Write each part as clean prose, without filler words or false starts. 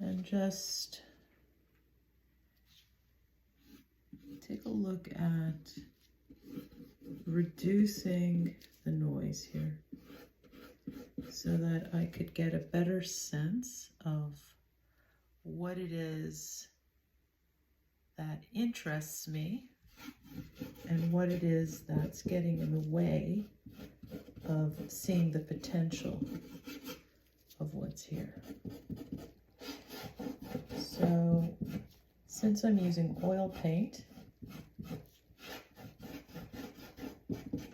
And just take a look at reducing the noise here so that I could get a better sense of what it is that interests me and what it is that's getting in the way of seeing the potential of what's here. So, since I'm using oil paint,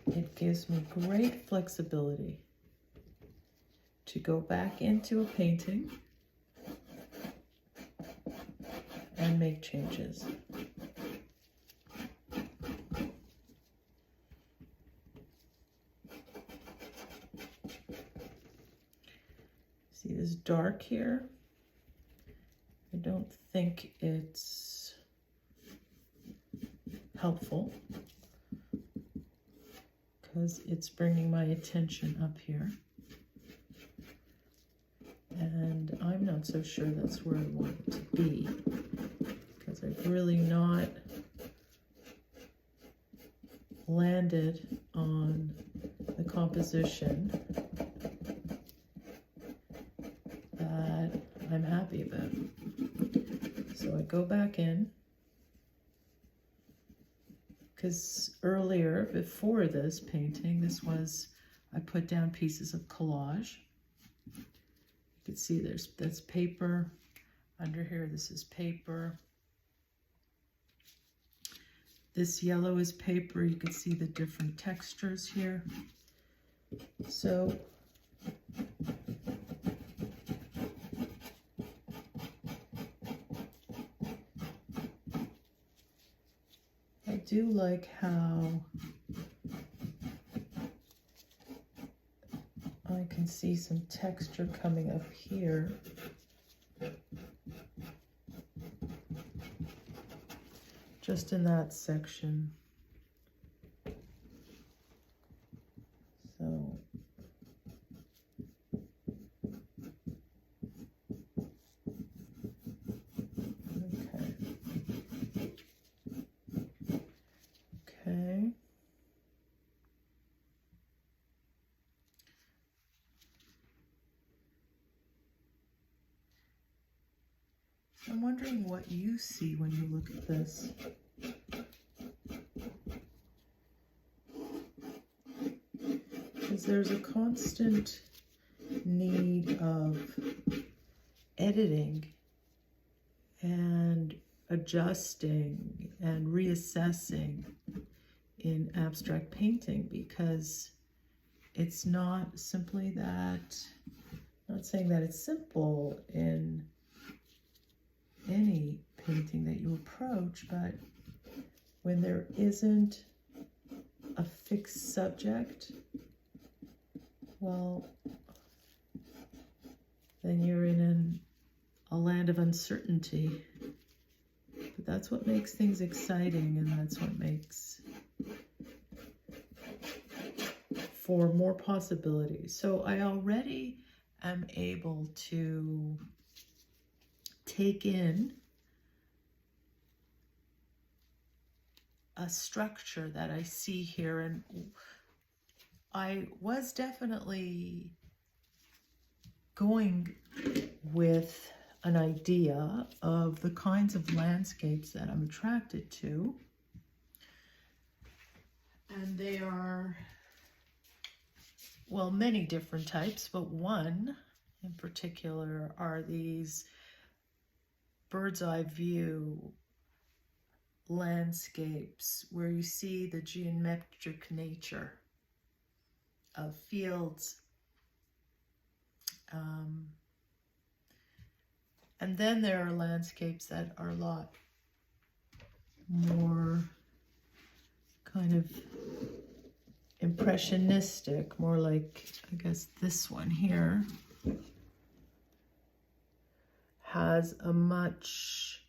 it gives me great flexibility to go back into a painting and make changes. See this dark here? I don't think it's helpful because it's bringing my attention up here. And I'm not so sure that's where I want it to be because I've really not landed on the composition that I'm happy about. So I go back in, because earlier, before this painting, I put down pieces of collage. You can see that's paper. Under here, this is paper. This yellow is paper. You can see the different textures here. So I do like how I can see some texture coming up here. Just in that section. So okay. I'm wondering what you see when you look at this. Because there's a constant need of editing and adjusting and reassessing in abstract painting, because it's not simply that, I'm not saying that it's simple in any painting that you approach, but when there isn't a fixed subject, well, then you're in a land of uncertainty. But that's what makes things exciting, and that's what makes for more possibilities. So I already am able to take in a structure that I see here, and I was definitely going with an idea of the kinds of landscapes that I'm attracted to, and they are, well, many different types, but one in particular are these bird's eye view landscapes where you see the geometric nature of fields. And then there are landscapes that are a lot more kind of impressionistic, more like, I guess, this one here has a much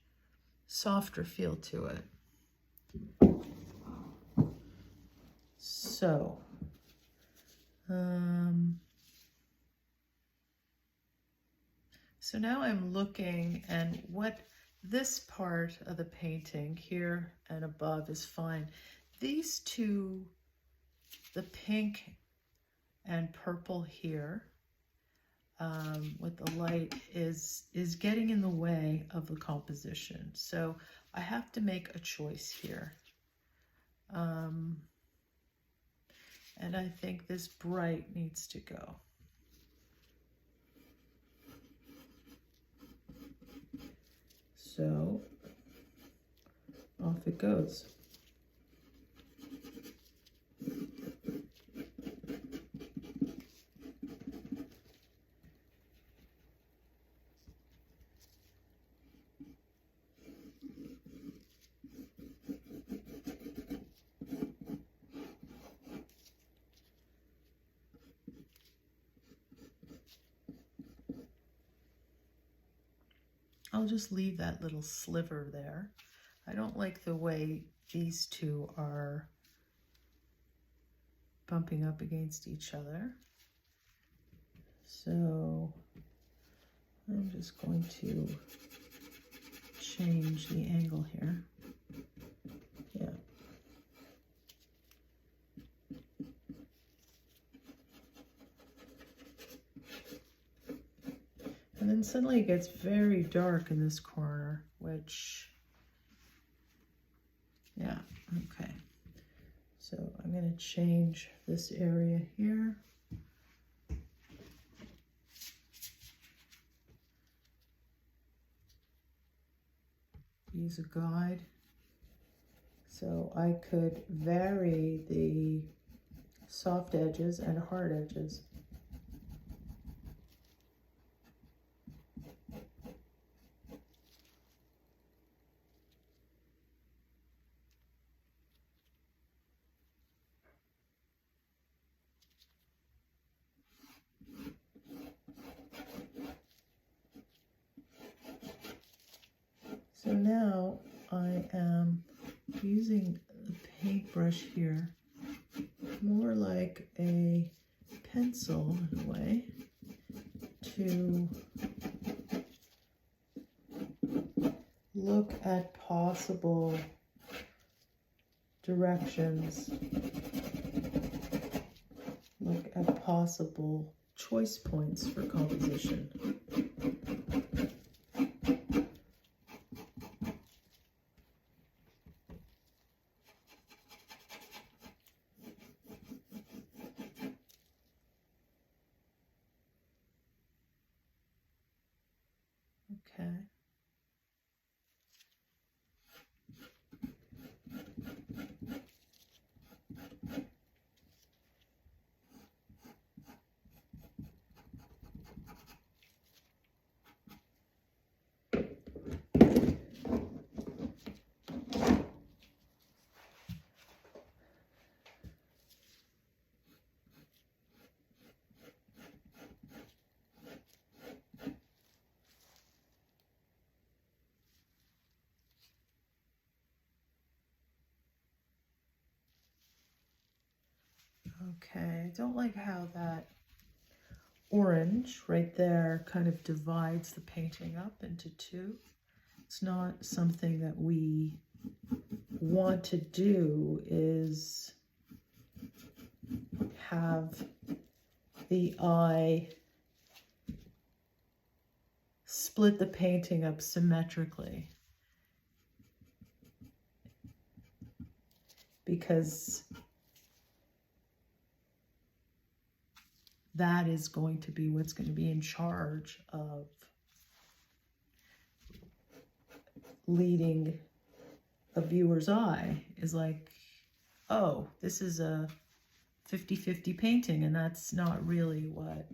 softer feel to it. So, So now I'm looking, and what this part of the painting here and above is fine. These two, the pink and purple here, with the light is getting in the way of the composition. So I have to make a choice here. And I think this bright needs to go. So off it goes. I'll just leave that little sliver there. I don't like the way these two are bumping up against each other. So I'm just going to change the angle here. Yeah. And then suddenly it gets very dark in this corner, which, yeah, okay. So I'm going to change this area here. Use a guide. So I could vary the soft edges and hard edges. So now I am using a paintbrush here, more like a pencil in a way, to look at possible directions, look at possible choice points for composition. Okay. Okay, I don't like how that orange right there kind of divides the painting up into two. It's not something that we want to do, is have the eye split the painting up symmetrically, because that is going to be what's going to be in charge of leading a viewer's eye, is like, oh, this is a 50-50 painting, and that's not really what,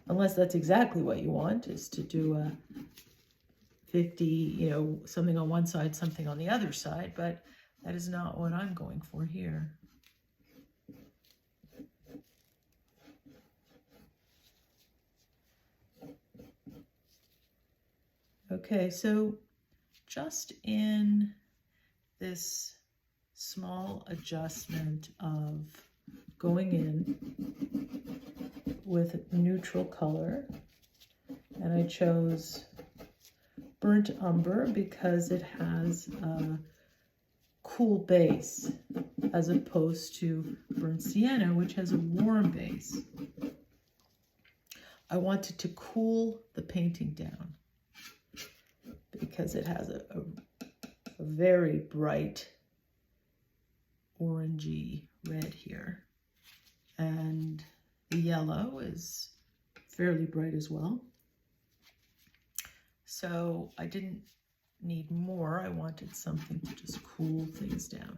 unless that's exactly what you want, is to do a 50, you know, something on one side, something on the other side, but that is not what I'm going for here. Okay, so just in this small adjustment of going in with neutral color And I chose burnt umber because it has a cool base as opposed to burnt sienna, which has a warm base. I wanted to cool the painting down because it has a very bright orangey red here. And the yellow is fairly bright as well. So I didn't need more. I wanted something to just cool things down.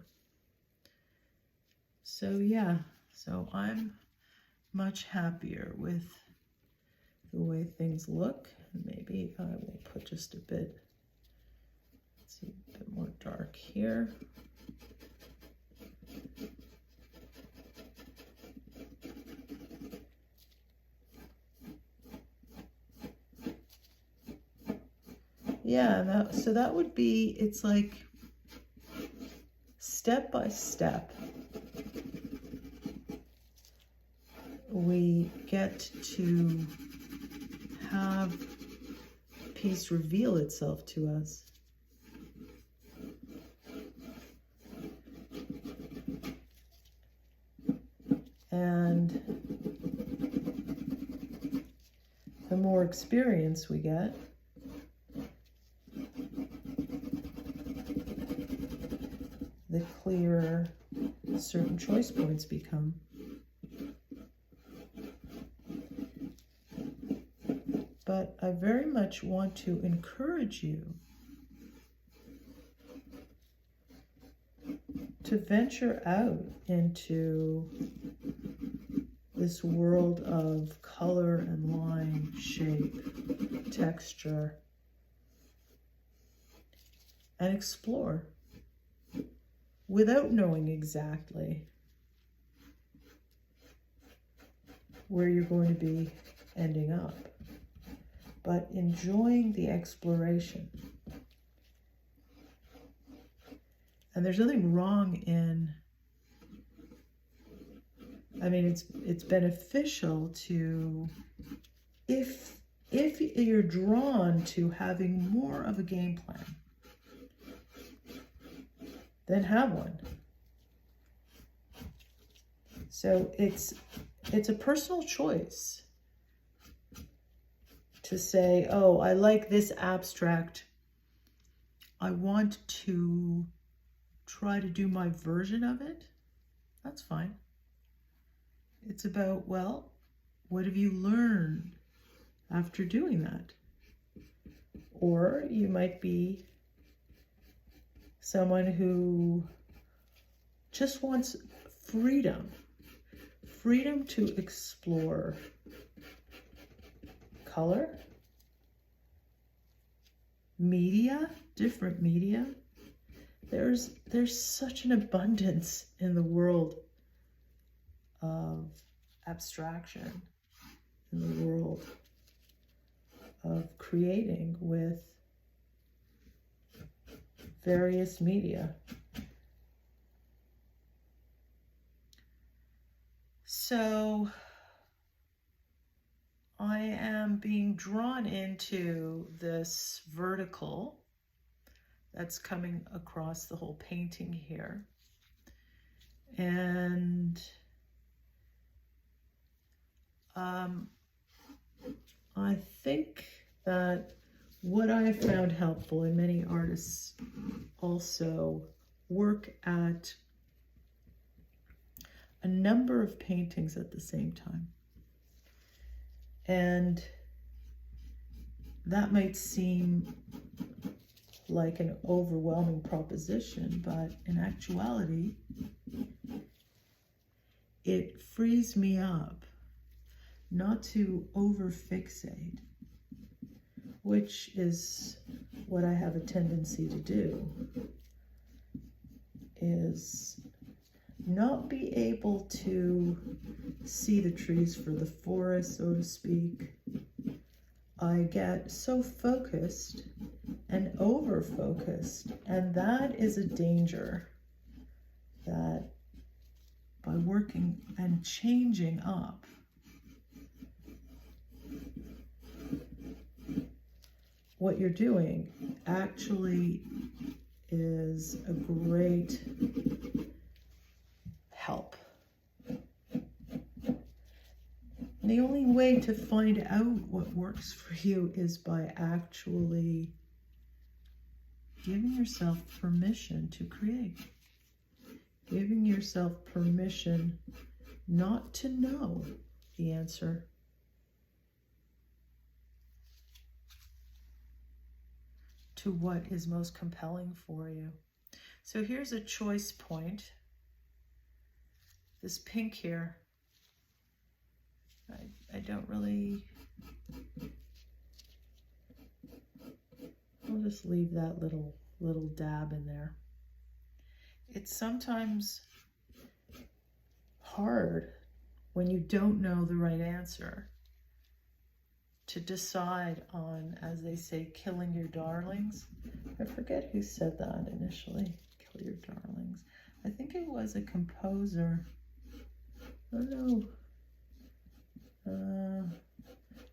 So yeah, so I'm much happier with the way things look. Maybe I will put just a bit, let's see, a bit more dark here. Yeah, so that would be, it's like step by step, we get to have the piece reveal itself to us. And the more experience we get, the clearer certain choice points become. But I very much want to encourage you to venture out into this world of color and line, shape, texture, and explore without knowing exactly where you're going to be ending up, but enjoying the exploration. And there's nothing wrong in, I mean, it's beneficial to, if you're drawn to having more of a game plan, then have one. So it's a personal choice to say, oh, I like this abstract. I want to try to do my version of it. That's fine. It's about, well, what have you learned after doing that? Or you might be someone who just wants freedom to explore color, media, different media. There's such an abundance in the world of abstraction, in the world of creating with various media. So I am being drawn into this vertical that's coming across the whole painting here. And I think that what I have found helpful, and many artists also work at a number of paintings at the same time. And that might seem like an overwhelming proposition, but in actuality, it frees me up not to over-fixate, which is what I have a tendency to do, is not be able to see the trees for the forest, so to speak. I get so focused and over-focused, and that is a danger that by working and changing up what you're doing actually is a great help. And the only way to find out what works for you is by actually giving yourself permission to create. Giving yourself permission not to know the answer. To what is most compelling for you. So here's a choice point. This pink here, I don't really, I'll just leave that little dab in there. It's sometimes hard when you don't know the right answer to decide on, as they say, killing your darlings. I forget who said that initially, kill your darlings. I think it was a composer. Oh no.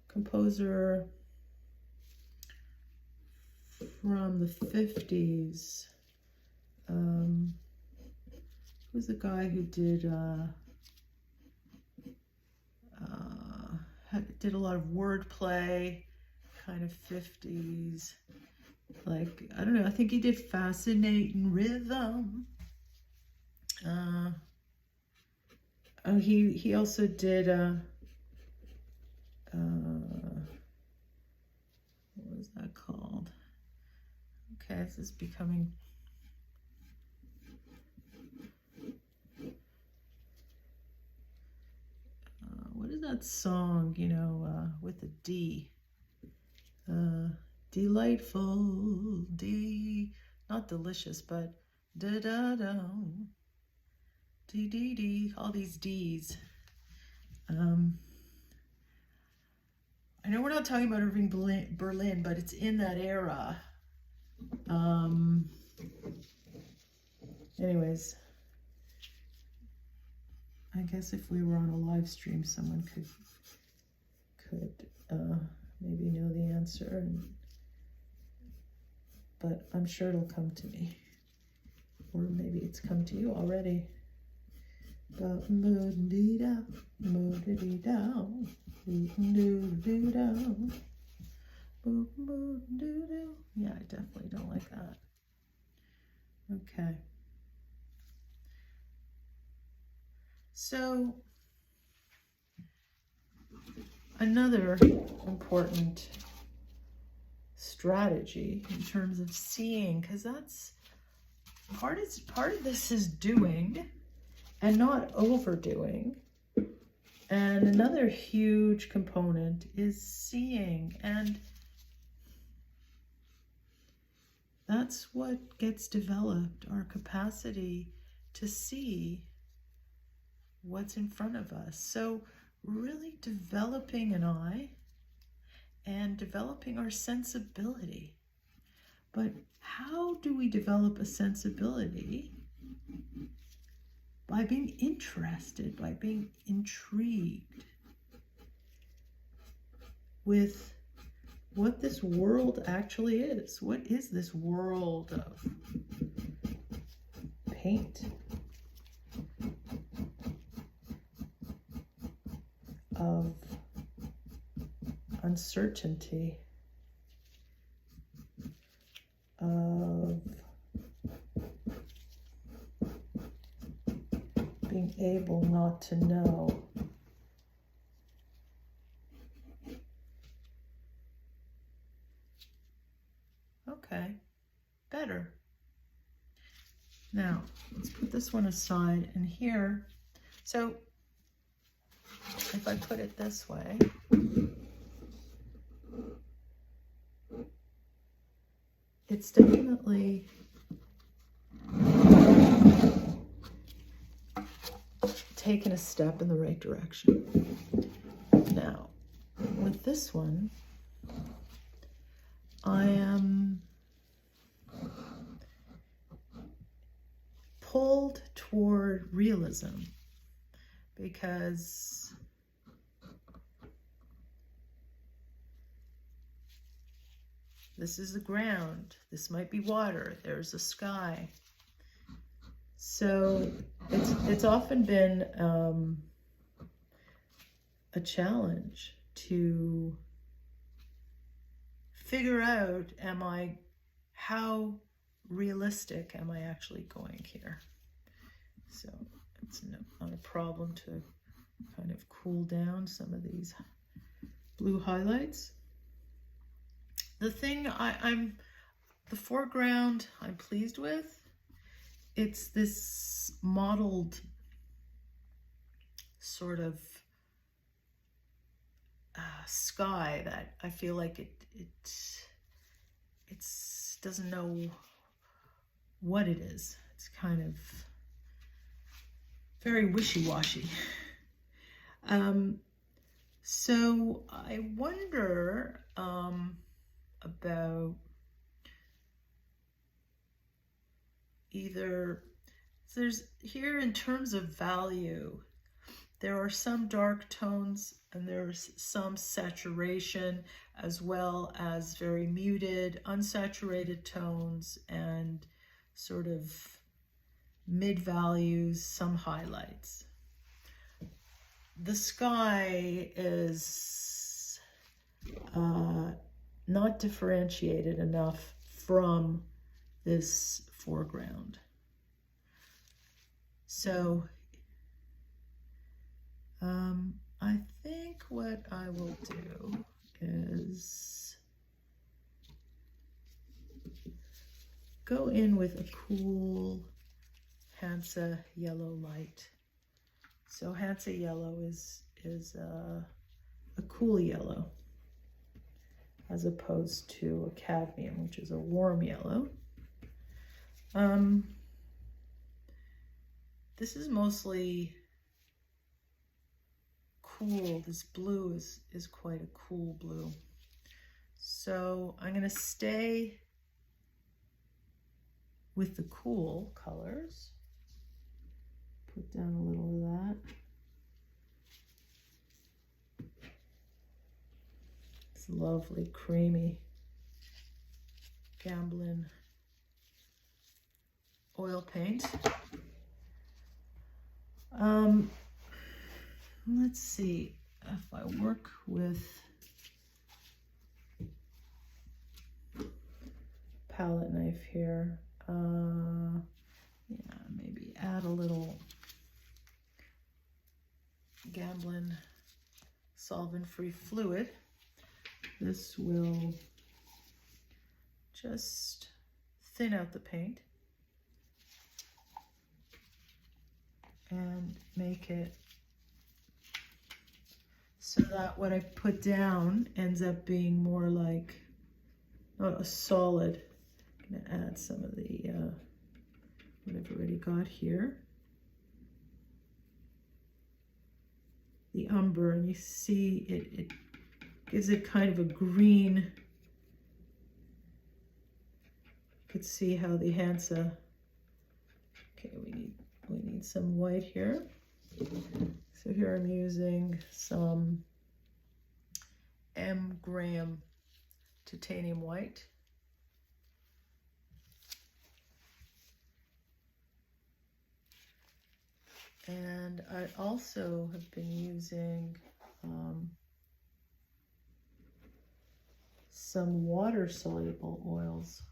Composer from the 50s. Who's the guy who did a lot of wordplay, kind of 50s. Like, I don't know, I think he did Fascinating Rhythm. He also did what was that called? Okay, this is becoming what is that song, you know, with a D? Delightful, not delicious, but da-da-da, D, all these Ds. I know we're not talking about Irving Berlin, but it's in that era. Anyways, I guess if we were on a live stream, someone could maybe know the answer, but I'm sure it'll come to me, or maybe it's come to you already. Yeah, I definitely don't like that. Okay. So, another important strategy in terms of seeing, because that's part of this is doing and not overdoing. And another huge component is seeing, and that's what gets developed, our capacity to see what's in front of us. So really developing an eye and developing our sensibility. But how do we develop a sensibility? By being interested, by being intrigued with what this world actually is. What is this world of paint, of uncertainty, of being able not to know? Okay, better. Now, let's put this one aside, and here, so if I put it this way, it's definitely taken a step in the right direction. Now, with this one, I am pulled toward realism, because This is the ground. This might be water. There's the sky. So it's often been a challenge to figure out, how realistic am I actually going here? So it's not a problem to kind of cool down some of these blue highlights. The thing the foreground I'm pleased with, it's this mottled sort of sky that I feel like it doesn't know what it is. It's kind of very wishy-washy. So I wonder about there's here in terms of value, there are some dark tones and there's some saturation, as well as very muted, unsaturated tones and sort of mid-values, some highlights. The sky is not differentiated enough from this foreground. So I think what I will do is go in with a cool Hansa yellow light. So Hansa yellow is a cool yellow, as opposed to a cadmium, which is a warm yellow. This is mostly cool. This blue is quite a cool blue. So I'm going to stay with the cool colors. Put down a little of that. It's lovely, creamy Gamblin oil paint. Let's see if I work with palette knife here. Yeah, maybe add a little Gamblin solvent-free fluid. This will just thin out the paint and make it so that what I put down ends up being more like a solid. I'm gonna add some of the what I've already got here. The umber, and you see it gives it kind of a green. You could see how the Hansa, okay, we need some white here. So here I'm using some M Graham titanium white. And I also have been using some water-soluble oils.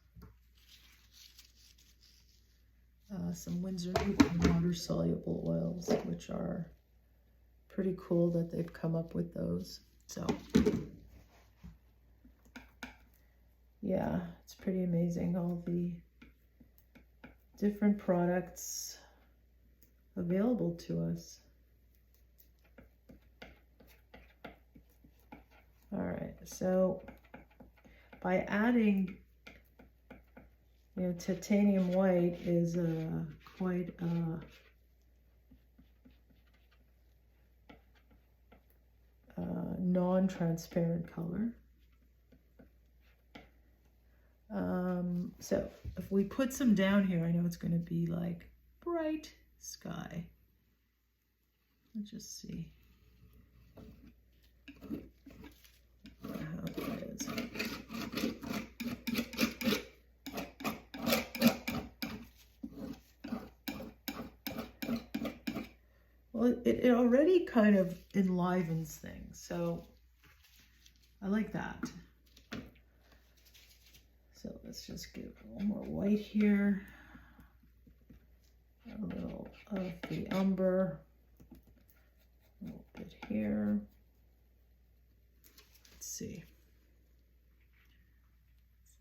Some Winsor Newton water-soluble oils, which are pretty cool that they've come up with those. So yeah, it's pretty amazing, all the different products available to us. All right, so by adding, titanium white is quite a non-transparent color. So if we put some down here, I know it's going to be like bright sky. Let's just see how it is. it already kind of enlivens things. So I like that. So let's just give a little more white here. A little of the umber. A little bit here. Let's see.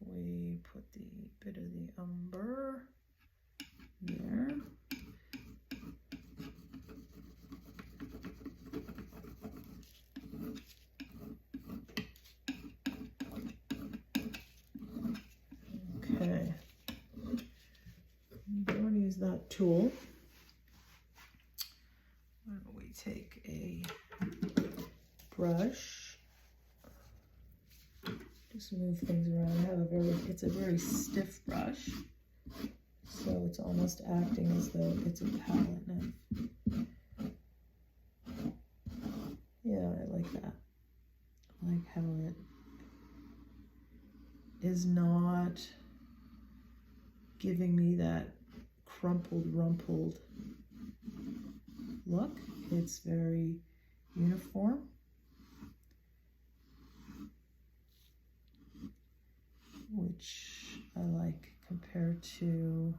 If we put the bit of the umber there. Okay. Don't use that tool. Why don't we take a brush? Just move things around. I have it's a very stiff brush, so it's almost acting as though it's a palette knife. Yeah, I like that. I like how it is not giving me that crumpled, rumpled look. It's very uniform. Which I like compared to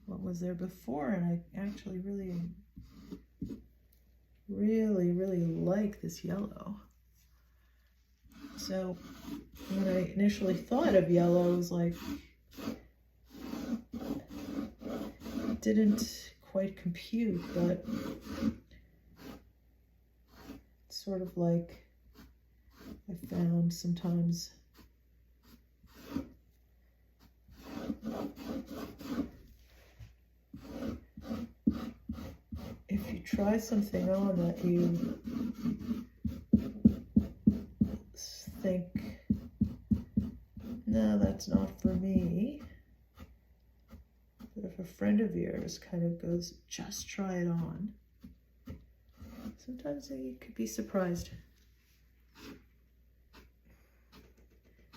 what was there before, and I actually really like this yellow. So when I initially thought of yellow, it was like, it didn't quite compute, but it's sort of like I found sometimes if you try something on that you think, no, that's not for me, but if a friend of yours kind of goes, just try it on, sometimes you could be surprised.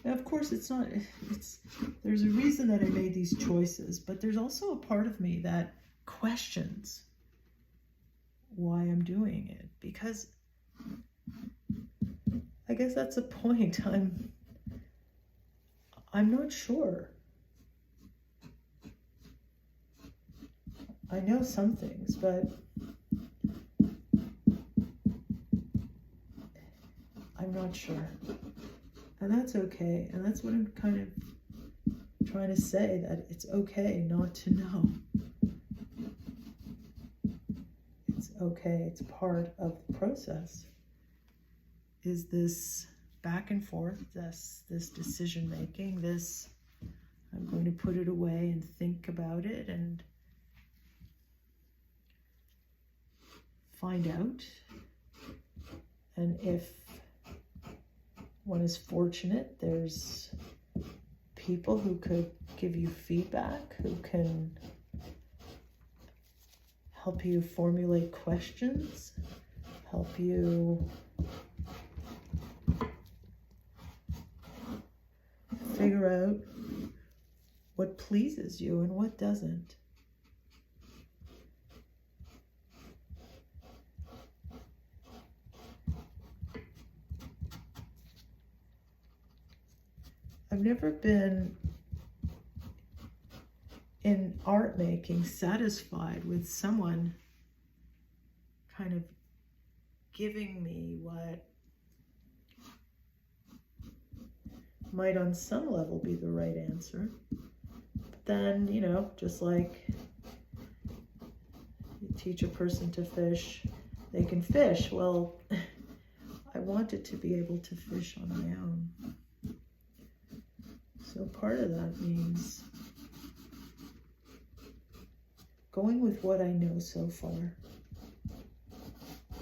Now, of course, there's a reason that I made these choices, but there's also a part of me that questions why I'm doing it, because I guess that's a point. I'm not sure. I know some things, but I'm not sure. And that's okay. And that's what I'm kind of trying to say, that it's okay not to know. It's okay. It's part of the process. Is this back and forth, this decision making, this I'm going to put it away and think about it and find out. And if one is fortunate, there's people who could give you feedback, who can help you formulate questions, help you figure out what pleases you and what doesn't. I've never been in art making satisfied with someone kind of giving me what might on some level be the right answer. But then, you know, just like you teach a person to fish, they can fish. Well, I wanted to be able to fish on my own. So part of that means going with what I know so far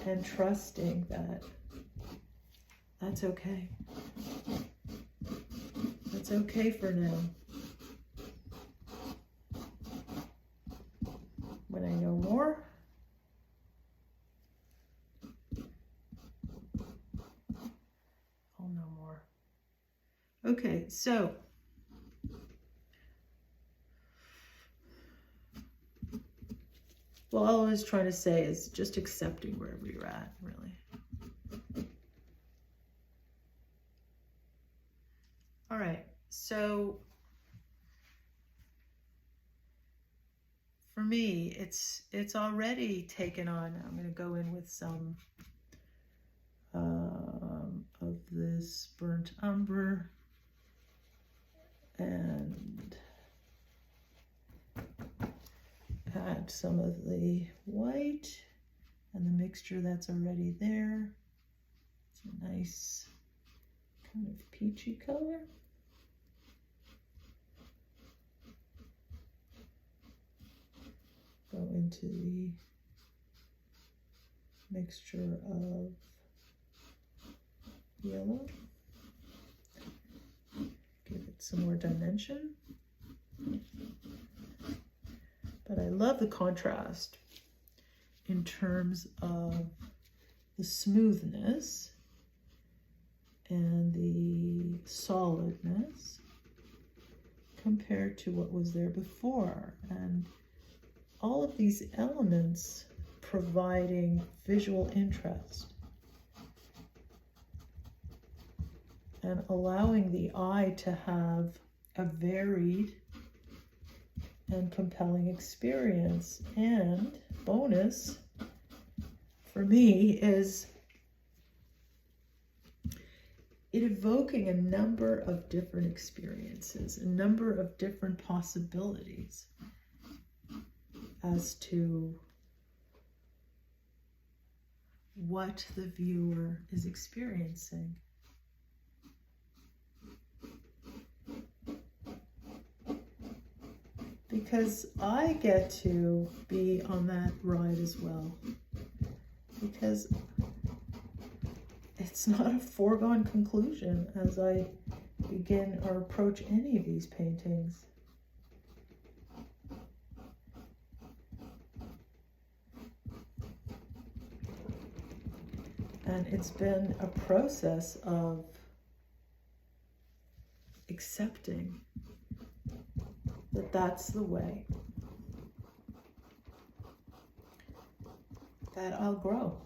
and trusting that that's okay. That's okay for now. When I know more, I'll know more. Okay, so well, all I was trying to say is just accepting wherever you're at, really. All right, so for me, it's already taken on. I'm going to go in with some of this burnt umber and add some of the white and the mixture that's already there. It's a nice kind of peachy color. Go into the mixture of yellow. Give it some more dimension. But I love the contrast in terms of the smoothness and the solidness compared to what was there before. And all of these elements providing visual interest and allowing the eye to have a varied and compelling experience. And bonus for me is it evoking a number of different experiences, a number of different possibilities as to what the viewer is experiencing. Because I get to be on that ride as well. Because it's not a foregone conclusion as I begin or approach any of these paintings. And it's been a process of accepting that that's the way that I'll grow.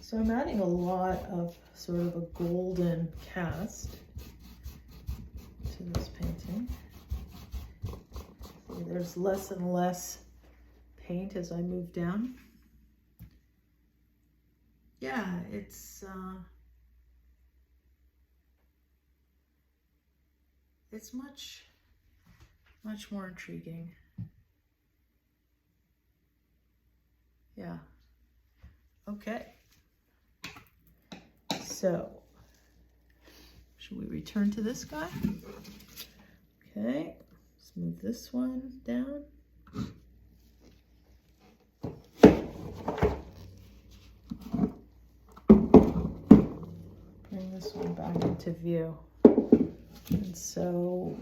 So I'm adding a lot of sort of a golden cast to this painting. See, there's less and less paint as I move down. Yeah, it's much more intriguing. Yeah. Okay. So, should we return to this guy? Okay, let's move this one down. Bring this one back into view. And so,